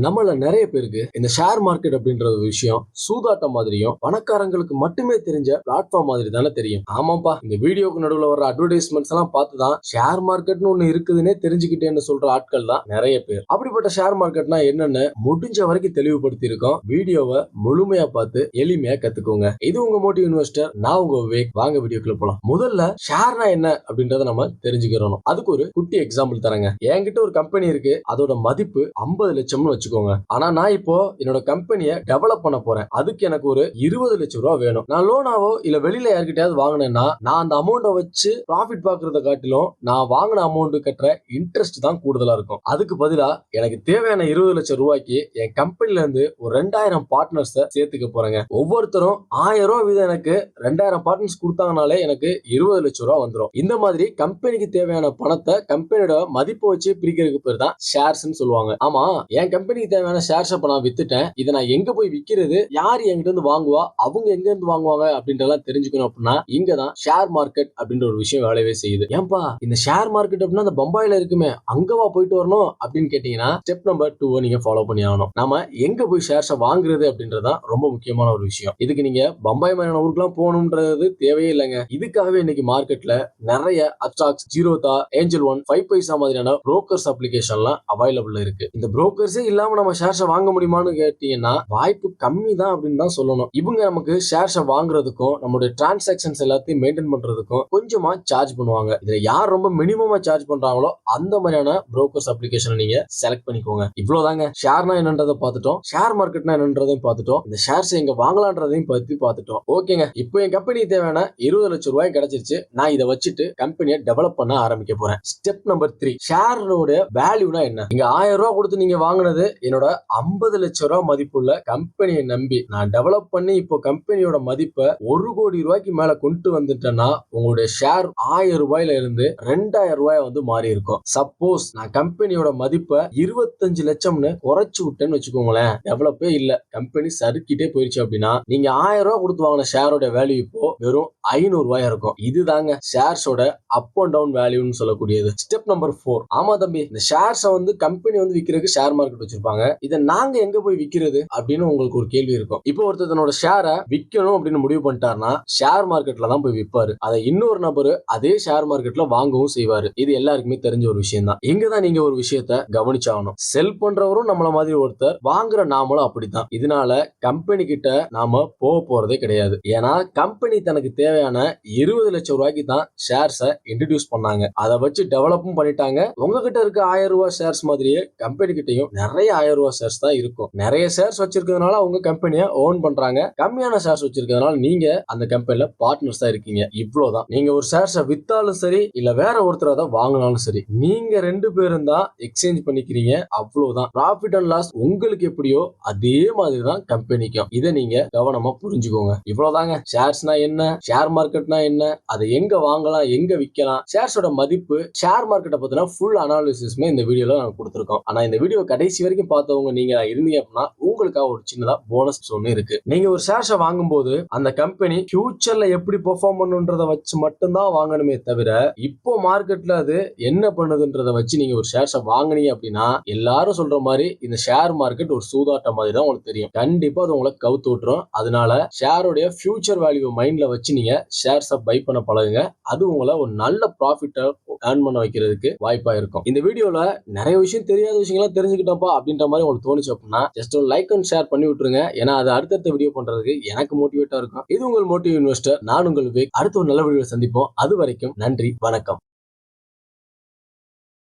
நம்மள நிறைய பேருக்கு இந்த ஷேர் மார்க்கெட் அப்படின்ற ஒரு விஷயம் சூதாட்டம் மாதிரியும் பணக்காரங்களுக்கு மட்டுமே தெரிஞ்ச பிளாட்ஃபார்ம் மாதிரி தானே தெரியும். ஆமாப்பா, இந்த வீடியோக்கு நடுவில் வர அட்வர்டைஸ்மெண்ட்ஸ் எல்லாம் பார்த்துதான் ஷேர் மார்க்கெட்னு ஒண்ணு இருக்குதுன்னே தெரிஞ்சுக்கிட்டேன்னு சொல்ற ஆட்கள் தான் நிறைய பேர். அப்படிப்பட்ட ஷேர் மார்க்கெட்னா என்னன்னு முடிஞ்ச வரைக்கும் தெளிவுபடுத்தி இருக்கோம். வீடியோவை முழுமையா பார்த்து எளிமையா கத்துக்கோங்க. இது உங்க மோட்டிவ் இன்வெஸ்டர், நான் உங்க விவேக். வாங்க வீடியோக்குள்ள போலாம். முதல்ல ஷேர்னா என்ன அப்படின்றத நம்ம தெரிஞ்சுக்கிறோம். அதுக்கு ஒரு குட்டி எக்ஸாம்பிள் தரங்க. என்கிட்ட ஒரு கம்பெனி இருக்கு, அதோட மதிப்பு 50 லட்சம்னு வச்சுக்கோங்க. ஆனா நான் இப்போ என்னோட கம்பெனியை டெவலப் பண்ண போறேன். அதுக்கு எனக்கு ஒரு 20 லட்சம் ரூபாய் வேணும். நான் லோனாவோ இல்ல வெளியில யார்கிட்டயாவது வாங்கினேன்னா நான் அந்த அமௌண்ட்டை வச்சு ப்ராஃபிட் பாக்குறத காட்டிலும் நான் வாங்கின அமௌண்ட் கட்டுற இன்ட்ரெஸ்ட் தான் கூடுதலா இருக்கும். அதுக்கு பதிலா எனக்கு தேவையான 20 லட்சம் ரூபாய்க்கு என் கம்பெனில இருந்து ஒரு 2000 பார்ட்னர்ஸ் சேர்த்துக்க போறேங்க. ஒவ்வொருத்தரும் 1000 ரூபாய் வீதம் எனக்கு 2000 பார்ட்னர்ஸ் கொடுத்தாங்கனாலே எனக்கு 20 லட்சம் ரூபாய் வந்துடும். இந்த மாதிரி கம்பெனிக்கு தேவையான பணத்தை கம்பெனியோட மதிப்பை வச்சு பிரிக்கிறதுக்கு பேர் தான் ஷேர்ஸ்னு சொல்லுவாங்க. ஆமா, என் கம்பெனிக்கு தேவையான ஷேர்ஸ் அப்ப நான் வித்துட்டேன். இதை நான் எங்க போய் விக்கிறது, யார் என்கிட்ட இருந்து வாங்குவா, அவங்க எங்க இருந்து வாங்குவாங்க அப்படின்றலாம் தெரிஞ்சுக்கணும். அப்படின்னா இங்கதான் ஷேர் மார்க்கெட் அப்படின்ற ஒரு விஷயம் வேலையே செய்யுது. ஏன்பா இந்த ஷேர் மார்க்கெட் அப்படின்னா அந்த பம்பாயில இருக்குமே, அங்கவா போயிட்டு வரணும் அப்படின்னு கேட்டீங்கன்னா ஸ்டெப் நம்பர் 2 நீங்க ஃபாலோ பண்ணி ஆகணும். நாம எங்க போய் ஷேர்ஸ் வாங்குறது அப்படின்றதான் ரொம்ப முக்கியமான ஒரு விஷயம். இதுக்கு நீங்க பம்பாய் மாதிரியான ஊருக்குலாம் போகணும்ன்றது தேவையே இல்லைங்க. இதுக்காகவே இன்னைக்கு மார்க்கெட்ல நிறைய அப்ஸ்டாக்ஸ், ஜீரோதா, ஏஞ்சல் ஒன், 5 பைசா மாதிரியான புரோக்கர்ஸ் அப்ளிகேஷன்லாம் அவைலபிள் இருக்கு. இந்த புரோக்கர்ஸே இல்லாம நம்ம ஷேர்ஸை வாங்க முடியுமான்னு கேட்டீங்கன்னா வாய்ப்பு கம்மி தான் அப்படின்னு தான் சொல்லணும். இவங்க நமக்கு ஷேர்ஸை வாங்குறதுக்கும் நம்மளுடைய டிரான்சாக்சன்ஸ் எல்லாத்தையும் மெயின்டைன் பண்றதுக்கும் கொஞ்சமா சார்ஜ் பண்ணுவாங்க. இதுல யார் ரொம்ப மினிமமா சார்ஜ் பண்றாங்களோ அந்த மாதிரியான புரோக்கர்ஸ் அப்ளிகேஷன் நீங்க செலக்ட் பண்ணிக்கோங்க. இவ்வளவுதாங்க. ஷேர்னா என்னன்றதை பார்த்துட்டோம், ஷேர் மார்க்கெட்னா என்னன்றதையும் பார்த்துட்டோம், இந்த ஷேர்ஸ் எங்க வாங்கலான்றதையும் பத்தி பார்த்துட்டோம். ஓகேங்க, இப்போ என் கம்பெனிக்கு தேவையான 20 லட்சம் ரூபாய் கிடைச்சிருச்சு. நான் இதை வச்சுட்டு கம்பெனியை டெவலப் பண்ண ஆரம்பிக்க போறேன். ஸ்டெப் நம்பர் 3, ஷேரோட வேல்யூனா என்ன? நீங்க 1000 ரூபாய் கொடுத்து நீங்க வாங்கினது என்னோட 50 லட்சம் ரூபாய் மதிப்புள்ள கம்பெனியை நம்பி நான் டெவலப் பண்ணி இப்போ கம்பெனியோட மதிப்பை 1 கோடி ரூபாய்க்கு மேல கொண்டு வந்துட்டேன்னா உங்களுடைய ஷேர் 1000 ரூபாயில இருந்து 2000 ரூபாய் வந்து மாறி இருக்கும். சப்போஸ் நான் கம்பெனியோட மதிப்பை 25 லட்சம்னு குறைச்சு விட்டேன்னு வச்சுக்கோங்களேன், டெவலப்பே இல்ல, கம்பெனி சறுக்கிட்டே போயிருச்சு அப்படின்னா நீங்க 1000 ரூபாய் கொடுத்து வாங்கின ஷேரோட வேல்யூ இப்போ வெறும் 500 ரூபாய் இருக்கும். இதுதாங்க ஷேர்ஸோட அப் அண்ட் டவுன் வேல்யூன்னு சொல்லக்கூடியது. ஸ்டெப் நம்பர் 4, ஆமா தம்பி, இந்த ஷேர்ஸை வந்து கம்பெனி வந்து விக்கிறதுக்கு ஷேர் மார்க்கெட் வச்சிருப்பாங்க, இதை நாங்க எங்க போய் விக்கிறது அப்படின்னு உங்களுக்கு ஒரு கேள்வி இருக்கும். இப்போ ஒருத்தர் தன்னோட ஷேரை விற்கணும் அப்படின்னு முடிவு பண்ணிட்டாருன்னா ஷேர் மார்க்கெட்ல தான் போய் விற்பாரு. அதை இன்னொரு நபரு அதே ஷேர் மார்க்கெட்ல வாங்கவும் செய்வாரு. இது எல்லாருக்குமே தெரிஞ்ச ஒரு விஷயம் தான். இங்கதான் நீங்க ஒரு விஷயத்த கவனிச்சாகணும். செல் பண்றவரும் நம்மள மாதிரி ஒருத்தர், வாங்குற நாமளும் அப்படித்தான். இதனால கம்பெனி கிட்ட நாம போக போறதே கிடையாது. ஏன்னா கம்பெனி தனக்கு தேவையான 20 லட்சம் ரூபாய்க்கு தான் ஷேர்ஸை இன்ட்ரோடியூஸ் பண்ணாங்க. அதை வச்சு டெவலப்பும் பண்ணிட்டாங்க. உங்ககிட்ட இருக்க 1000 ரூபாய் ஷேர்ஸ் மாதிரியே கம்பெனி கிட்டையும் நிறைய 1000 ரூபாய் ஷேர்ஸ் தான் இருக்கும். நிறைய ஷேர்ஸ் வச்சிருக்கிறதுனால அவங்க கம்பெனியை ஓன் பண்றாங்க. கம்மியான ஷேர்ஸ் வச்சிருக்கிறதுனால நீங்க அந்த கம்பெனில பார்ட்னர்ஸ் தான் இருக்கீங்க. இவ்வளவுதான். நீங்க ஒரு ஷேர்ஸை வித்தாலும் சரி, இல்ல வேற ஒருத்தர் அதை வாங்கினாலும் சரி, நீங்க 2 பேரும் தான் எக்ஸ்சேஞ்ச் பண்ணிக்கிறீங்க. அவ்வளவுதான். ப்ராஃபிட் அண்ட் லாஸ் உங்களுக்கு எப்படியோ அதே மாதிரி தான் கம்பெனிக்கும். இதை நீங்க கவனமா புரிஞ்சுக்கோங்க. இவ்வளவுதாங்க. ஷேர்ஸ்னா என்ன, ஷேர் மார்க்கெட்னா என்ன, அதை எங்க வாங்கலாம், எங்க விற்கலாம், ஷேர்ஸோட மதிப்பு, ஷேர் மார்க்கெட்டை பத்தின ஃபுல் அனாலிசிஸ்மே இந்த வீடியோல நான் கொடுத்திருக்கோம். ஆனா இந்த வீடியோ கடைசி வரைக்கும் பார்த்தவங்க நீங்க இருந்தீங்க அப்படின்னா உங்களுக்காக ஒரு சின்னதா போனஸ் ஒன்று இருக்கு. நீங்க ஒரு ஷேர்ஸை வாங்கும்போது அந்த கம்பெனி ஃபியூச்சர்ல எப்படி பெர்ஃபார்ம் பண்ணுன்றத வச்சு மட்டும்தான் வாங்கணுமே தவிர இப்போ மார்க்கெட்ல அது என்ன பண்ணுதுன்றத வச்சு நீங்க ஒரு ஷேர்ஸை வாங்கினீங்க அப்படின்னா எல்லாரும் சொல்ற மாதிரி இந்த ஷேர் மார்க்கெட் ஒரு சூதாட்ட மாதிரி தான் உங்களுக்கு தெரியும். கண்டிப்பா அது உங்களை கவுத்து விட்டுரும். அதனால ஷேரோடைய ஃபியூச்சர் வேல்யூ மைண்ட்ல வச்சு நீங்க ஷேர்ஸை பை பண்ண பழகுங்க. அது உங்களை ஒரு நல்ல ப்ராஃபிட்டை ஏர்ன் பண்ண வைக்கிறதுக்கு வாய்ப்பா இருக்கும். இந்த வீடியோல நிறைய விஷயம் தெரியாத விஷயங்களா தெரிஞ்சுக்கிட்டோம்ப்பா அப்படின்ற மாதிரி உங்களுக்கு தோணுச்சு அப்படின்னா ஜஸ்ட் ஒரு லைக் அண்ட் ஷேர் பண்ணி விட்டுருங்க. ஏன்னா அது அடுத்தடுத்த வீடியோ பண்றதுக்கு எனக்கு மோட்டிவேட்டா இருக்கும். இது உங்கள் மோட்டிவ் இன்வெஸ்டர், நான் உங்கள் விவேக். அடுத்த ஒரு நல்ல வீடியோ சந்திப்போம். அது வரைக்கும் நன்றி, வணக்கம்.